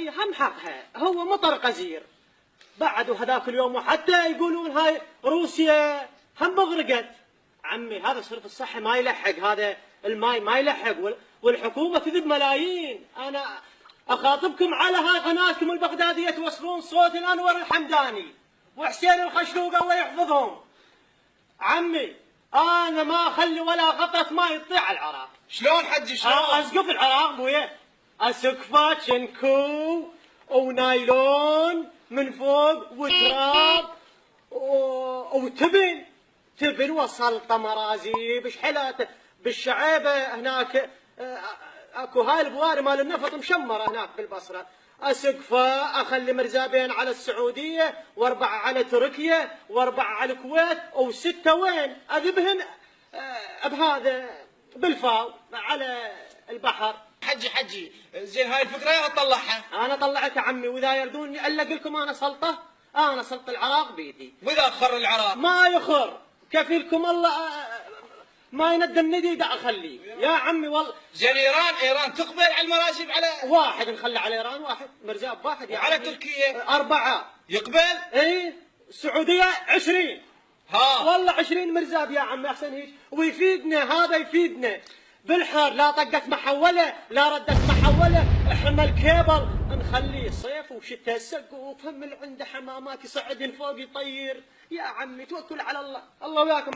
هاي هم حقها، هو مطر قزير بعد هذاك اليوم، وحتى يقولون هاي روسيا هم مغرقت. عمي هذا صرف الصحة ما يلحق، هذا الماي ما يلحق، والحكومة تذب ملايين. أنا أخاطبكم على هاي قناتكم البغدادية توصلون صوت الأنور الحمداني وحسين الخشلوق الله يحفظهم. عمي أنا ما أخلي ولا قطرة ماء تطيع على العراق. شلون حجي شلون؟ أسقف العراق بويا، أسقفه شنكو ونايلون من فوق وتراب وتبن وسلطة مرازيب شحلات بالشعيبة هناك. اكو هاي البواري مال النفط مشمرة هناك بالبصرة. اسقفه اخلي مرزابين على السعودية، واربعة على تركيا، واربعة على الكويت، وستة وين؟ اذبهن بهذا بالفاو على البحر. حجي زين هاي الفكرة تطلعها. انا طلعتها عمي، واذا يردون يعلق لكم انا سلطة، انا سلطة العراق بيدي. واذا خر العراق؟ ما يخر، كفيلكم الله ما يندى الندي دا اخليه يا عمي والله. زين ايران تقبل على المراسيب؟ على واحد نخلي على ايران، واحد مرزاب واحد يا على عمي. تركيا 4 يقبل؟ اي السعودية 20. ها والله 20 مرزاب يا عمي احسن هيك، ويفيدنا هذا يفيدنا بالحر. لا طقت محولة لا ردت محولة، احنا الكيبل نخليه صيف وشتاء سقوف، هم اللي عنده حمامات يصعد فوق يطير. يا عمي توكل على الله، الله وياكم.